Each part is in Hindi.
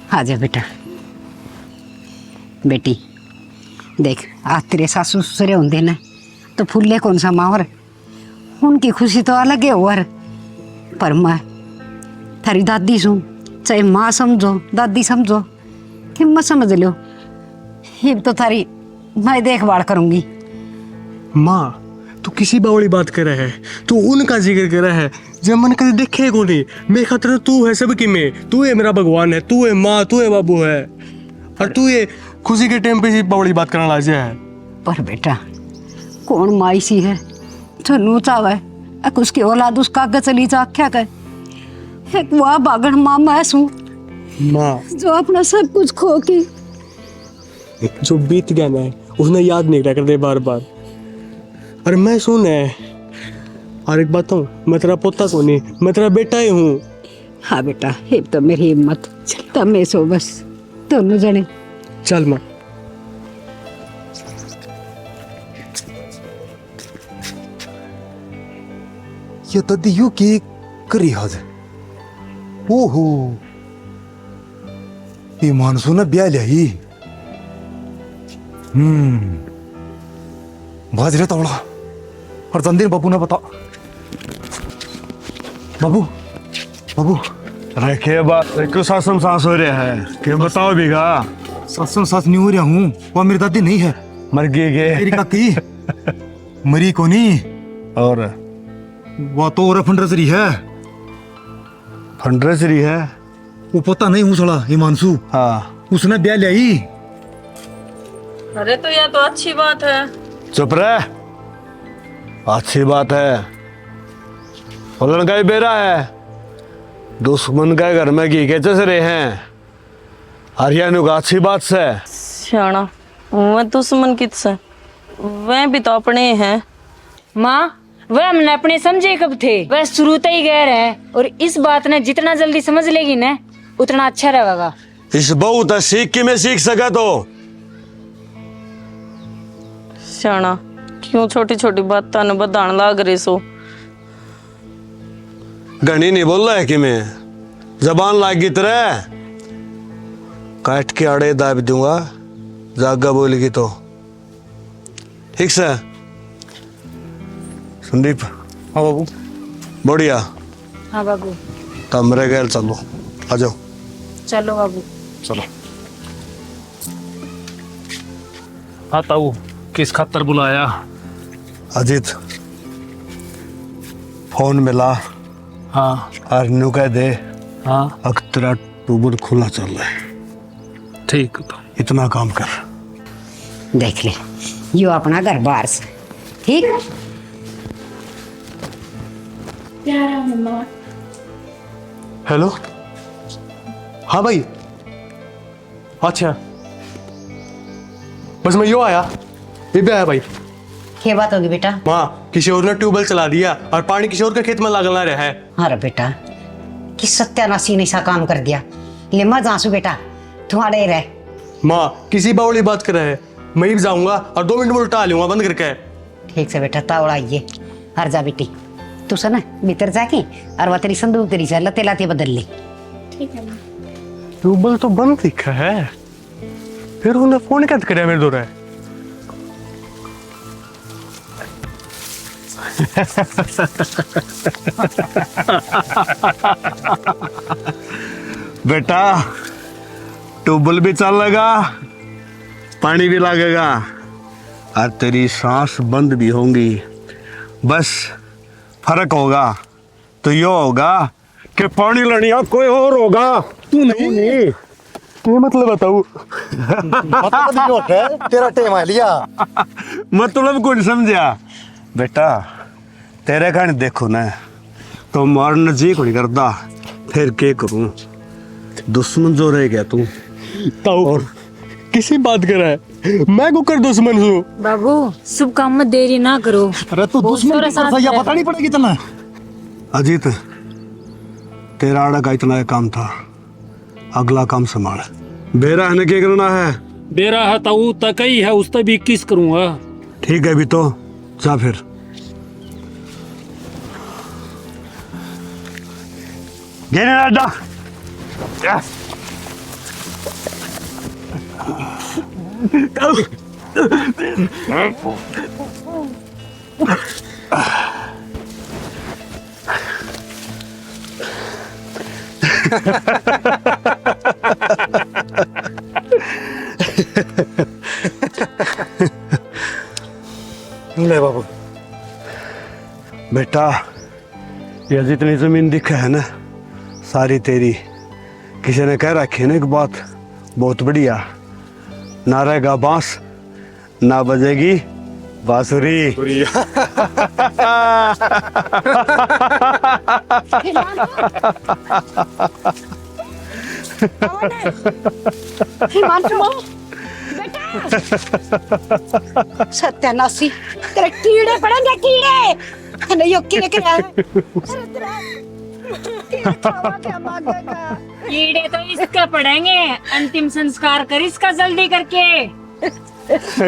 आजा बेटा। बेटी देख, आज तेरे सासू ससुरे होंगे ना तो फूले कौन सा माहौर, उनकी खुशी तो अलग है। और पर मैं थारी दादी सू, चाहे माँ समझो दादी समझो, हिम्मत समझ लो, ये तो थारी मैं देखभाल करूंगी। माँ तू किसी बावली बात कर रहा है, तू उनका जिक्र कर रहा है जब मन कभी देखे को नहीं। मैं खतरा तू है सबकी, में तू है मेरा भगवान है, तू है माँ, तू है बाबू है, और तू ये खुशी के टाइम पे ही बावली बात करना लाजे है। पर बेटा कौन माई सी है जो नू चावे उसकी औलाद उसका आगे चली जा, क्या कहे। एक वह बागड़ माँ मैं सू माँ जो अपना सब कुछ खो के, जो बीत गया ना उसने याद नहीं कर दे बार बार। और मैं सुन है, और एक बात हूँ, मैं तेरा पोता को नहीं, मैं तेरा बेटा ही हूँ। हाँ बेटा, ये तो मेरी हिम्मत, तब मैं सो बस दोनों जने। चल माँ। ये तदियो की करी हज। ओहो, ये मानसून ब्याह ली। बाजरे तोड़ा और तंदीर बाबू ने बता। बाबू बाबू रखे बात क्यों सासम सास हो रहा है, क्यों बताओ भीगा। सत्संग सास नहीं हो रहा हूँ, वह मेरी दादी नहीं है, मर गई के मेरी काकी मरी को नहीं, और वह तो और फंडरसरी है। फंड्रेसरी है। वो पता नहीं हूँ सड़ा हिमांशु, हाँ उसने ब्याह ली। अरे तो यह तो अच्छी बात है। चुप रह, अच्छी बात है। फलन का ही बेरा है, दुश्मन का घर में घी के चस रहे हैं, हरियाणा का अच्छी बात से। श्याणा वह दुश्मन किससे, वह भी तो अपने हैं। माँ वह हमने अपने समझे कब थे, वह शुरू से ही गैर है, और इस बात ने जितना जल्दी समझ लेगी ना उतना अच्छा रहेगा। इस बहुत सीख के मैं सीख सका तो। श्याणा क्यों छोटी छोटी बात न बधान लाग रहे सो। घनी नहीं बोल रहा है कि मैं जबान लागी तरह काट के आड़े दाब दूंगा, जागा बोलेगी तो। ठीक से संदीप। हाँ बाबू। बढ़िया, हाँ बाबू। तब मेरे गैल चलो, आ जाओ। चलो बाबू। चलो। हाँ ताऊ, किस खातर बुलाया? अजीत फोन मिला, हाँ और न्यू कह दे हाँ अब तेरा ट्यूबल खुला चल रहा है, ठीक तो। इतना काम कर। देख ले यो अपना घर बाहर से, ठीक। हेलो, हाँ भाई, अच्छा बस मैं यो आया, ये भी आया भाई। क्या बात होगी बेटा? माँ किसी और ने ट्यूबवेल चला दिया और पानी किसी और के खेत में लागना रहा है। अरे बेटा किस सत्यानाशी ने सा काम कर दिया। ले मत जासू बेटा, तुम्हारे रह। माँ किसी बावली बात कर रहे हैं, मैं भी जाऊंगा और 2 मिनट में उल्टा आ लूंगा बंद करके। ठीक से बेटा, तावड़ा आइए। हर जा बेटी, तू सुना भीतर जाके और वह तेरी संदूक तेरी से लते लाते बदल ली। ट्यूबवेल तो बंद दिखा है, फिर उन्हें फोन क्या करे मेरे दो रहे। बेटा ट्यूबवेल भी चल लगा, पानी भी लगेगा और तेरी सांस बंद भी होंगी। बस फर्क होगा तो यो होगा कि पानी लड़िया कोई और होगा, तू नहीं। क्या मतलब बताऊ? तेरा टेम आ लिया। मतलब कुछ समझा बेटा, तेरे कहानी देखो ना तो मारने जी को नहीं करता, फिर क्या करूं, दुश्मन जो रह गया तू। ताऊ किसी बात कर रहा है, मैं को कर दुश्मन हूँ। बाबू शुभ काम में देरी ना करो। अरे तू दुश्मन की तरफ या पता नहीं पड़ेगी तना। अजीत तेरा आड़ा का इतना काम था, अगला काम संभाल। बेरा है क्या करना है? बेरा है ताऊ तक ही है, उस तक भी 21 करूंगा। ठीक है भी तो जा फिर। घेने अड्डा ले बाबू बेटा, ये जितनी जमीन दिखा है ना, सारी तेरी। किसी ने कह रखी है ना एक बात बहुत बढ़िया, ना रहेगा बांस ना बजेगी बांसुरी। सत्यानाशी, तेरे कीड़े पड़ेंगे कीड़े। नहीं यो कीड़े क्या है? क्या मांगेगा? कीड़े तो इसका पड़ेंगे। अंतिम संस्कार कर इसका जल्दी करके।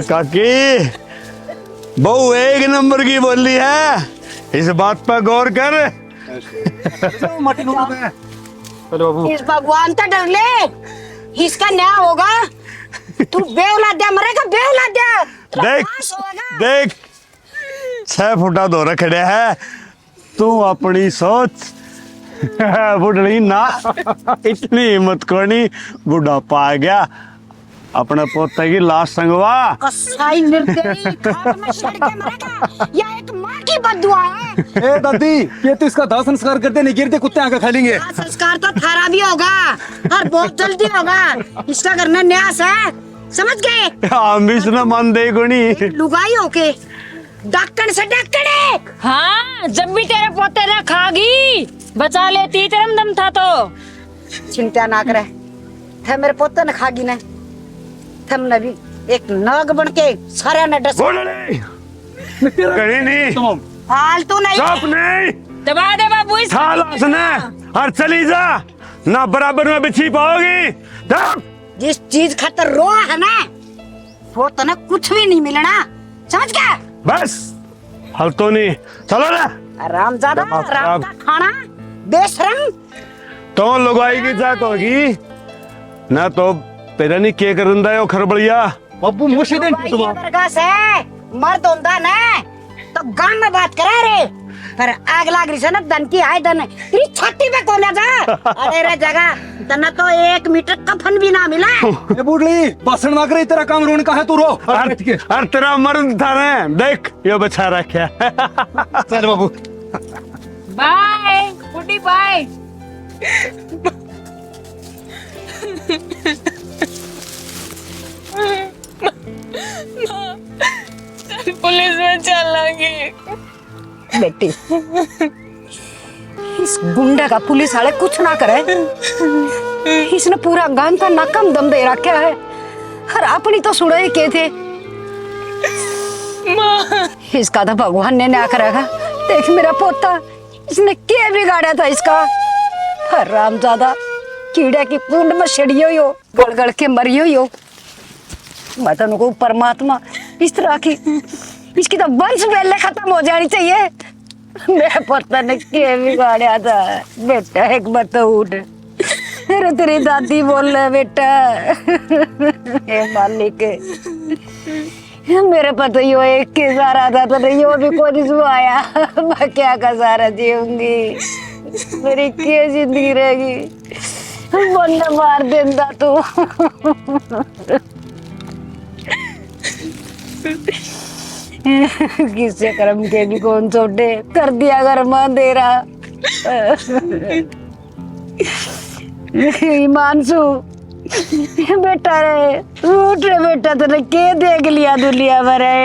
काकी, बहू एक नंबर की बोली है, इस बात पर गौर कर। इस भगवान तो डर ले, इसका न्याय होगा। तू बेऔलाद मरेगा, बेऔलाद देख देख, 6 फुटा दो रखड़े है, तू अपनी सोच। बुढ़ी ना, इतनी हिम्मत कोनी, बुढ़ापा आ गया, अपने पोते की लाश संगवा। कसाई निर्दयी, खाक में सड़ के मरेगा। यह एक माँ की बद्दुआ है। ए दादी, ये तो इसका दाह संस्कार करते नहीं, गिरते कुत्ते आके खा लेंगे। दाह संस्कार तो थारा भी होगा और बहुत जल्दी होगा। इसका करना न्यास है, समझ गए? हम भी इसने मान दे कोनी। लुगाई होके डॉक्टर से डॉक्टर। हाँ, जब भी तेरे पोते ने खागी बचा लेती, तेरम दम था तो। चिंता ना करे, थे मेरे पोते ने खागी ने, थमने भी एक नाग बन के सारे ने डस। कहीं नहीं, फालतू नहीं। चुप नहीं, दबा दे बाबू इस लाश ने, और चली जा, ना बराबर में बिछी पाओगी। दब। जिस चीज खातर रो है ना, वो तो ना कुछ भी नहीं मिलना, समझ गया? बस हल तो नहीं, चलो ना। रामजादा, राम का खाना बेशरम। तो लुगाई की जात होगी ना, तो तेरा नहीं क्या करंदा है वो खरबड़िया। बाबू मुझे दे भाई ये वर्गा से मर्द होंदा ना, तो गांव में बात करा रे, पर आग लाग रही से ना, धन की आय धन तेरी छाती पे कोना जा। अरे रे जगह तना तो 1 मीटर कफन भी ना मिला। ए बुढ़ली, भाषण ना करे, तेरा काम रोने का है, तू रो। और तेरा मर्द था ना, देख ये बचा रखा। चल बाबू। बाय गुड्डी, बाय। पुलिस में चलेंगे। बेटी, इस गुंडे का पुलिस वाले कुछ ना करे। इसने पूरा गांव का नाकम दम दे रखा है, और अपनी तो सुना ही के थे। इसका तो भगवान ने न्याय करेगा। देख मेरा पोता, इसने क्या बिगाड़ा था इसका। रामजादा, कीड़े की कुंड में सड़ी हुई हो, गड़ गड़ के मरी हुई हो। मतलब को परमात्मा इस तरह की, इसकी तो वंश पहले खत्म हो जानी चाहिए। मेरे पोता ने क्या बिगाड़ा था। बेटा एक बार तो उठ, अरे तेरी दादी बोल रहे बेटा। हे मालिक, मेरे पता यो एक के सहारा था, तो यो भी कोई आया। मैं क्या का सहारा जीऊंगी, मेरी क्या जिंदगी रहेगी। बंदा मार देंदा तू। किससे कर्म के भी कौन छोटे कर दिया अगर मां दे रहा। हिमांशु बेटा रे, उठ रे बेटा, तूने के देख लिया दुनिया भरे।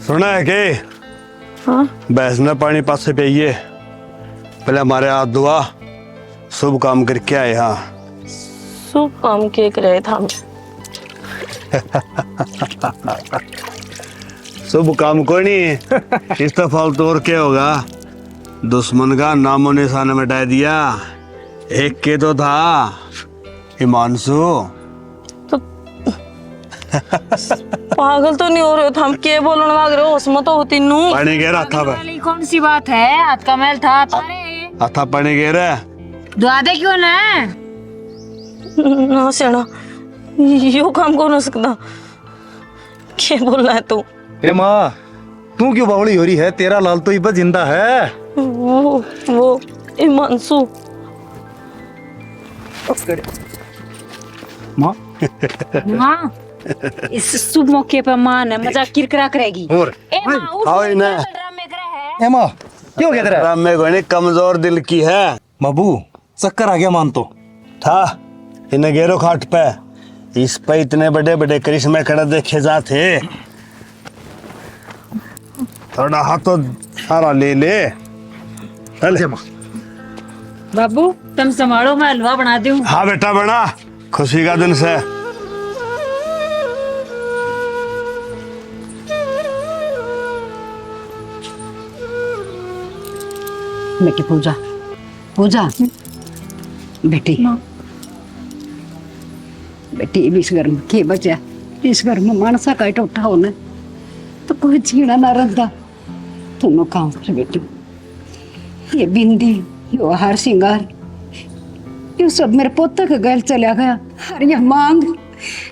सुना है के? हाँ? भैंस ने पानी पास से पिए, पहले हमारे हाथ धुआ, शुभ काम करके आए। हाँ, शुभ काम के रहे था। शुभ काम कोई नहीं, इस तो फालतू और क्या होगा। दुश्मन का नामो निशान मिटा दिया। एक के तो था हिमांशु। पागल तो नहीं हो रहे हो? हम क्या बोलने लग रहे हो? उसमें तो होती नू पानी गहरा हाथा पे वाली कौन सी बात है? हाथ का मैल था तारे हाथा पानी गहरा दुआ दे क्यों ना? ना सेना यो काम कौन हो सकता? क्या बोल रहा है तू? ए माँ, तू क्यों बावली हो रही है? तेरा लाल तो इब्बा जिंदा है। वो हिमांशु। माँ हाँ इस शुभ मौके पर मां ने मजाक किरकिरा करेगी। और ए मां उठ आओ इन्हें। ड्रामे करे है। ए माँ, क्यों कह रहा है? रामे को नहीं कमजोर दिल की है बाबू, चक्कर आ गया मान तो। था इन्हें गेरो खाट पे इस पे इतने बड़े बड़े करिश्मे खड़े देखे जाते थोड़ा हाथ तो सारा ले ले चल बाबू तुम संभालो मैं हलवा बना दूं। हाँ बेटा बना खुशी का दिन से बेटी पूजा पूजा बेटी बेटी इस घर में के बचा? इस घर में मानसा का उठा होना तो कोई छीना ना रखता। तुम काम कर बेटी, ये बिंदी यो हार सिंगार ये सब मेरे पोते के गल चला गया। और ये मांग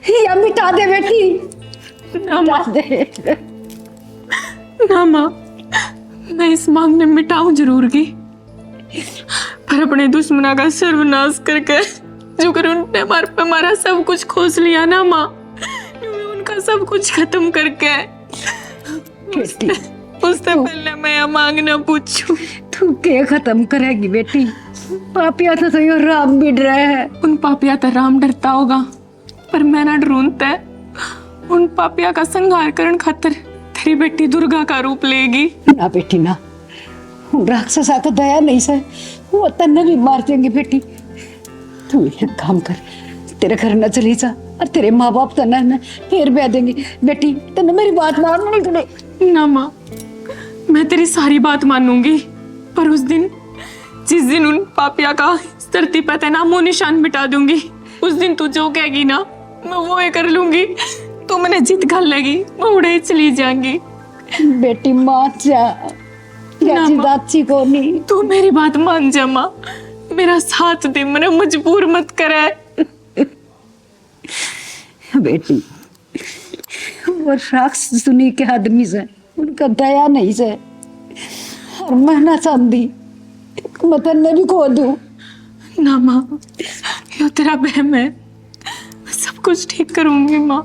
या मिटा दे बेटी, मिटा दे। ना माँ, मैं इस मांग ने मिटाऊं जरूर की, पर अपने दुश्मना का सर्वनाश करके जो कर उनने हमारे पे हमारा सब कुछ खोस लिया ना माँ, उनका सब कुछ खत्म करके उससे पहले मैं यह मांग ना पूछूं। तू के खत्म करेगी बेटी? पापिया तो यो राम भी डरा है। उन पापिया तो राम डरता होगा, पर मैं ना डरूंता। उन पापिया का संहार करने खातिर तेरी बेटी दुर्गा का रूप लेगी। ना बेटी ना, राक्षसा को दया नहीं सह, वो तन्ने भी मार देंगे बेटी। तू एक काम कर, तेरे घर न चली जा और तेरे माँ बाप तो न फिर बह देंगे बेटी। तन्ने मेरी बात माननी नहीं तूने। ना माँ, मैं तेरी सारी बात मानूंगी, पर उस दिन जिस दिन उन पापिया का इस धरती पर नामो निशान मिटा दूंगी, उस दिन तू जो कहेगी ना मैं वो ही कर लूंगी। तू मैंने जिद कर लेगी, मैं उड़े ही चली जाऊंगी। बेटी माँ जा, दाची को नहीं। तू मेरी बात मान जा माँ, मेरा साथ दे, मेरा मजबूर मत करे। बेटी वो राक्षस दुनिया के आदमी से उनका दया नहीं से, और मैं ना चाहती मतलब मैं भी खो दूं। ना माँ, ये तेरा बहम है, मैं सब कुछ ठीक करूंगी माँ।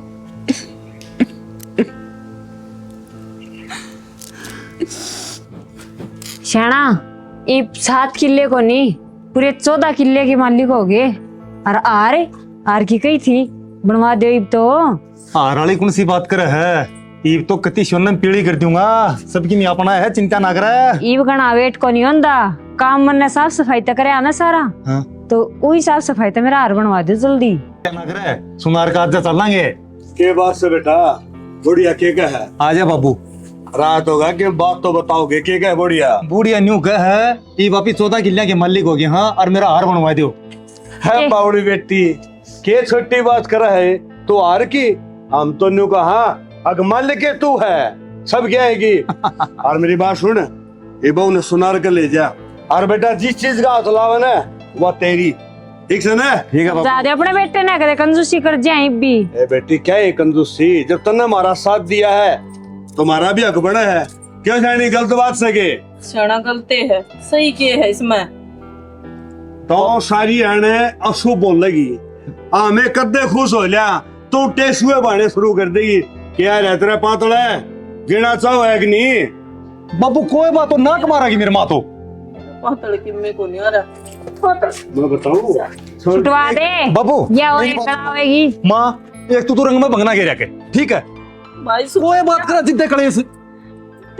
शाना ये 7 किले को नहीं पूरे 14 किले के मालिक हो गए। और आर की कही थी बनवा दे इब तो। हार वाली कौन सी बात करे है? ईब तो कति सोनम पीढ़ी कर दूंगा, सबकी मैं अपना है, चिंता ना करे। इब गणा वेट को नहीं होंदा, काम मन ने साफ सफाई तक करे आना सारा। हाँ? तो वही साफ सफाई तो मेरा हार बनवा दे जल्दी। चिंता ना करे, सुनार का आज चलेंगे। के बात से बेटा बुढ़िया के का है? आजा बाबू, रात होगा कि बात तो बताओगे के का है बुढ़िया? बूढ़िया न्यू कह है, ये वापिस 14 किलिया के मालिक हो गए। हाँ, और मेरा हार बनवा दो। है बावड़ी बेटी के छोटी बात कर है तू हार की? हम तो न्यू कहा अग मालिक के तू है, सब क्या हैगी। और मेरी बात सुन, ये बहू ने सुनार कर ले जा, और बेटा जिस चीज का हाथ लावे ना वो तेरी, ठीक से ना? ठीक है बाबू। ज्यादा अपने बेटे ना करे कंजूसी कर जाए भी। ए बेटी क्या है कंजूसी? जब तन्ने हमारा साथ दिया है तुम्हारा भी हक बना है, क्यों जानी गलत बात सके? सेना गलती है, सही किए है इसमें। तो सारी आने अशुभ बोल लगी, हमें कद्दे खुश हो लिया तो टेसुए बाने शुरू कर देगी। क्या रहते रहे पातड़े गिना चाहो है कि नहीं? बाबू कोई बात तो नाक मारेगी मेरे माँ तो। पातल की में को नहीं आ रहा। मैं बताऊं छुटवा दे बाबू या मेरी और बात- होएगी। माँ, एक तो रंग में भंगना गिरा के, ठीक है? भाई कोई बात करा जिद्दे कड़े से।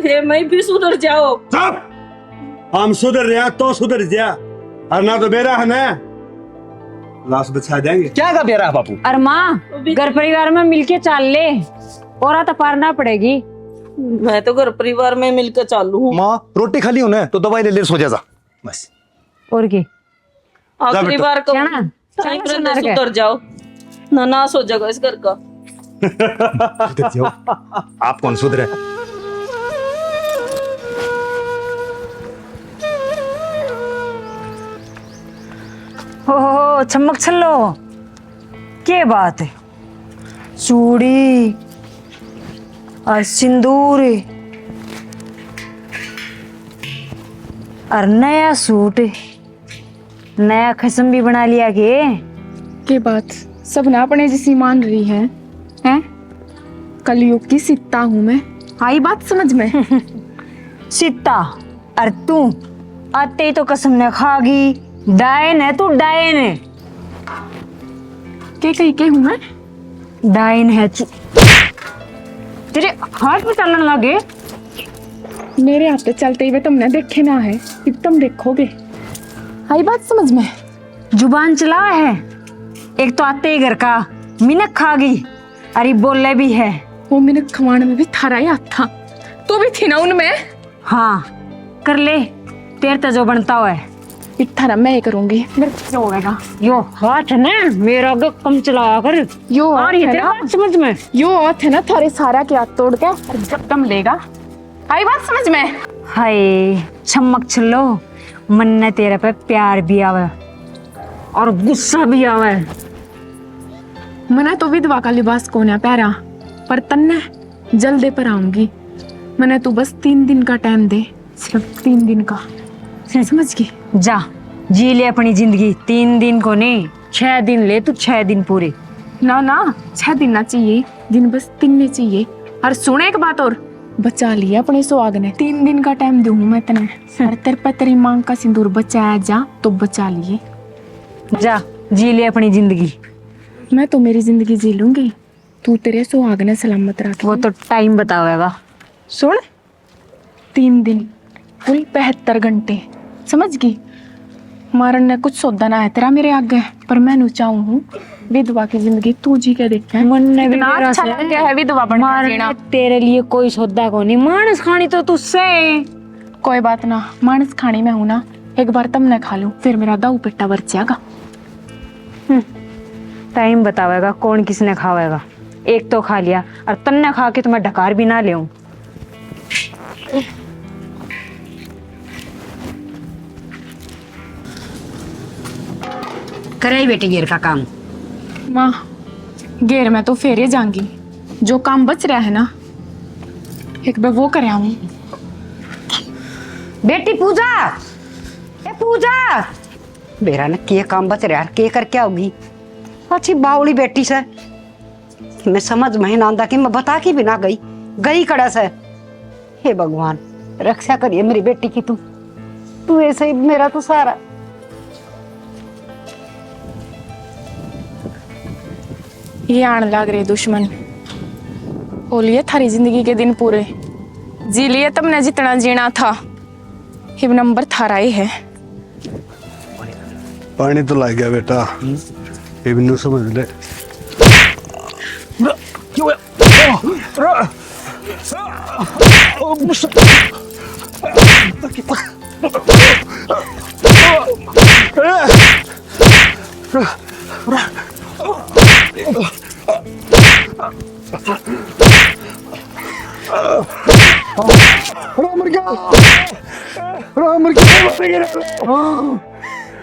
हे मैं भी सुधर जाओ। सब हम सुधर रहे तो सुधर जा, और ना तो मेरा है ना लाश बचा देंगे। क्या का बेरा है बापू? और माँ घर परिवार में मिलके चाल ले, और तो पारना पड़ेगी। मैं तो घर परिवार में मिलकर चालू हूँ। माँ रोटी खाली हो ना तो दवाई ले ले सो जा बस। और के आखिरी बार को क्या ना सुधर जाओ, ना नाश हो जाएगा इस घर का। सुधर जाओ। आप कौन सुधरे? हो चमक छल्लो, क्या बात है? चूड़ी और सिंदूर और नया सूट, नया खसम भी बना लिया के बात सब ना अपने जैसी मान रही है हैं? कलयुग की सीता हूं मैं, आई बात समझ में? सीता और तू आते ही तो कसम ने खागी। डायन है तू, डायन है। के कही के हूं मैं? डायन है तू। तेरे हाथ में चलने लगे। मेरे हाथ पे चलते हुए तुमने देखे ना है, अब तुम देखोगे। आई बात समझ में? जुबान चला है। एक तो आते ही घर का मिनक खागी, अरे बोले भी है। वो मैंने खवाने में भी थारा ही हाथ था, तू भी थी ना उनमें। हाँ कर ले, तेरे तो जो बनता हुआ है। इतना मैं ही करूंगी, मेरे को होगा। यो हाथ है ना मेरा, आगे कम चलाया कर। यो आ रही है तेरी बात समझ में? यो हाथ है ना थारे सारा के हाथ तोड़ के और जब दम लेगा। आई बात समझ में? हाय चमक छल्लो, मन ने तेरे पे प्यार भी आवे और गुस्सा भी आवे। मना तो विधवा का लिबास को ना पहरा, पर तन्ने जल्दी पर आऊंगी। मने तू बस 3 दिन का टाइम दे, सिर्फ 3 दिन का, समझ गई? जा जी ले अपनी जिंदगी, 3 दिन को नहीं 6 दिन ले तू, 6 दिन पूरे। ना ना 6 दिन ना चाहिए, दिन बस 3 चाहिए। और सुने एक बात और, बचा लिया अपने सुहाग ने। 3 दिन का टाइम दूं मैं तने, और तेरे पे तेरी मांग का सिंदूर बचाया जा तो बचा लिए। जा जी ले अपनी जिंदगी। मैं तो मेरी जिंदगी जी लूंगी, तू तेरे सुहाग ने सलामत रखे। वो तो टाइम बतावेगा। सुन, 3 दिन कुल 72 घंटे, समझ गई? मारन ने कुछ सौदा ना है तेरा मेरे आगे, पर मैं चाहूँ हूँ विधवा की जिंदगी तू जी के देख। मन ने भी इतना मेरा अच्छा से लग गया है विधवा बनना जीना। तेरे लिए कोई सौदा को नहीं, मानस खानी तो तुझसे। कोई बात ना, मानस खानी में हूं ना, एक बार तुमने खा लूं फिर मेरा दाऊ पिट्टा बच जाएगा। टाइम बतावेगा कौन किसने खावेगा। एक तो खा लिया और तन्ने खा के तुम्हें ढकार भी ना ले। करे बेटी गेर का काम। माँ गेर में तो फेरे जाऊंगी, जो काम बच रहा है ना एक बार वो कर आऊं। बेटी पूजा, ए पूजा, मेरा ना के काम बच रहा है, के करके आओगी? अच्छी बावली बेटी से मैं समझ में ना आंदा कि मैं बता के बिना गई कड़ा से। हे भगवान रक्षा करिए मेरी बेटी की, तू ऐसे ही मेरा तो सारा। ये आन लग रहे दुश्मन, हो लिए थारी जिंदगी के दिन पूरे, जी लिए तुमने जितना जीना था, ये नंबर थारा ही है। पानी तो लग गया बेटा, ये भी नहीं समझ ले।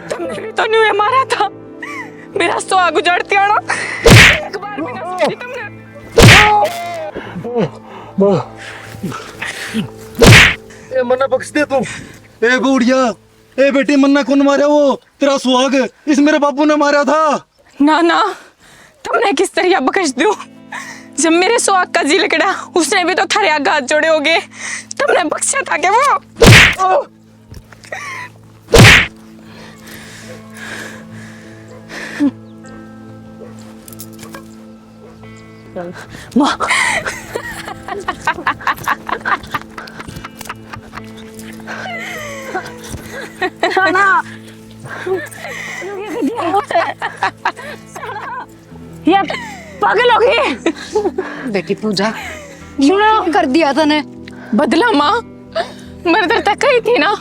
तुमने भी तो नहीं मारा था, मेरा सुहाग उजाड़ती आना, एक बार भी ना सोची तुमने। ए मन्ना बख्श दे तू। ए बुढ़िया, ए बेटी मन्ना कौन मारा? वो तेरा सुहाग, इस मेरे बाबू ने मारा था। ना ना तुमने किस तरह बख्श दूं? जब मेरे सुहाग का जी लकड़ा, उसने भी तो थारे आगे हाथ जोड़े होगे, तुमने बख्शा था क्या वो? ये पागल हो गई। बेटी पूजा सुनो कर दिया था ने बदला माँ, मैंने तेरे तक कही थी ना,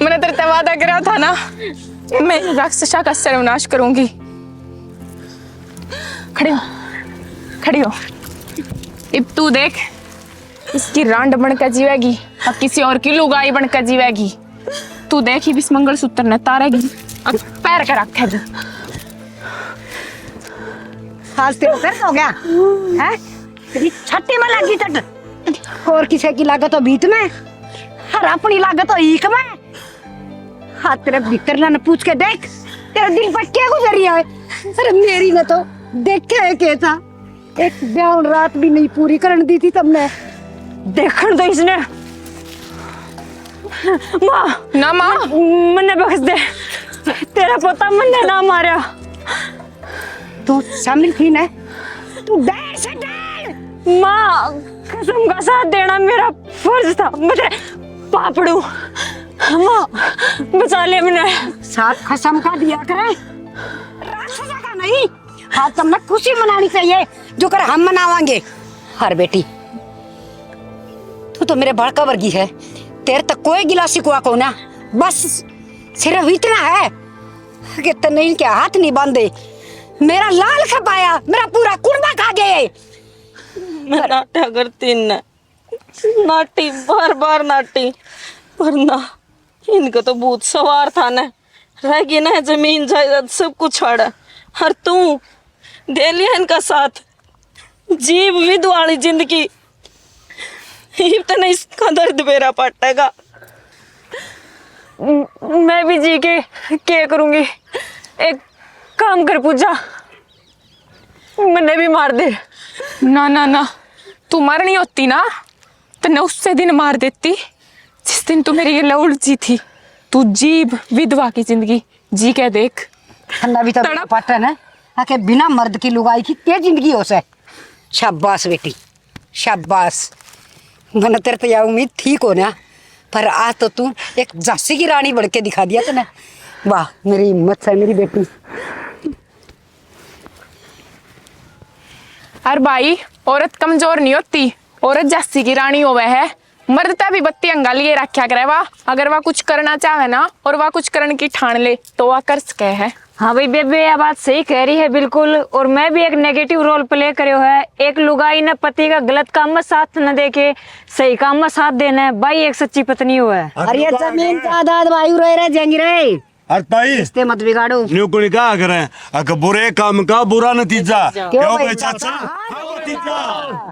मैंने तेरे तक वादा करा था ना, मैं राक्षसा का सर्वनाश करूंगी। खड़े हो, खड़ी हो। अब तू देख, इसकी रांड बनकर जीवेगी और किसी और की लुगाई बनकर जीवेगी। तू देख इस मंगलसूत्र ने तारेगी और पैर कर रखेगी। आज तेरे पैर हो गया है, तेरी छठी में लगी तट और किसी की लागत तो बीत में और अपनी लागत तो ईक में। हाँ तेरे भीतर ना पूछ के देख तेरे दिल पर क्या गुजरी है। अरे मेरी ने तो देखा है क्या था, एक ब्याह रात भी नहीं पूरी करने दी थी तुमने। देखण दो इसने। माँ ना माँ, मन्ने बख्श दे, तेरा पोता मन्ने ना मारा। तू शामिल थी ना, तू डर से डर। माँ कसम का साथ देना मेरा फर्ज था, मैं तेरे पापड़ू। माँ बचा ले मैंने। साथ कसम का दिया करे, राक्षस का नहीं। हाँ तुमने खुशी मनानी चाहिए जो कर हम मनावांगे। हर बेटी तू तो मेरे बड़का वर्गी है, तेरे तक कोई गिला शिकवा को ना, बस सिर्फ इतना है कि तने इनके हाथ नहीं बांधे। मेरा लाल खपाया, मेरा पूरा कुर्बा खा गए। मैं नाट्या करती न, नाटी बार बार नाटी, पर ना इनका तो भूत सवार था न, रह गई ना जमीन जायदाद सब कुछ छोड़ा। और तू दे लिया इनका साथ, जीव विध वाली जिंदगी। इतना इसका दर्द मेरा पटेगा। मैं भी जी के क्या करूंगी। एक काम कर पूजा, मैंने भी मार दे। ना ना ना, तू मरनी होती ना तो न उससे दिन मार देती जिस दिन तू मेरी ये लौड़ जी थी। तू जीव विधवा की जिंदगी जी के देख। ठंडा भी तो पटन है आके बिना मर्द की लुगाई की क्या जिंदगी हो से। शाबाश बेटी शाबाश, मैंने तेरे तो यह उम्मीद ठीक हो ना, पर आज तो तू एक झांसी की रानी बन के दिखा दिया तूने। वाह मेरी हिम्मत है मेरी बेटी। अरे भाई, औरत कमजोर नहीं होती, औरत झांसी की रानी होवे है। मर्द भी बत्ती अंगा लिए रखा करे वाह, अगर वह कुछ करना चाहे ना और वह कुछ करने की ठान ले तो वह कर सके है। हाँ भाई बेबे ये बात सही कह रही है बिल्कुल। और मैं भी एक नेगेटिव रोल प्ले करो है। एक लुगाई ने पति का गलत काम में साथ न देके सही काम में साथ देना है, भाई एक सच्ची पत्नी हो है। अरे जमीन जायदाद वायु रहे जंग रहे अरे ताई रिश्ते मत बिगाड़ो। न्यू को क्या करें, अगर बुरे काम का बुरा नतीजा। क्यों भाई चाचा? हाँ, नतीजा।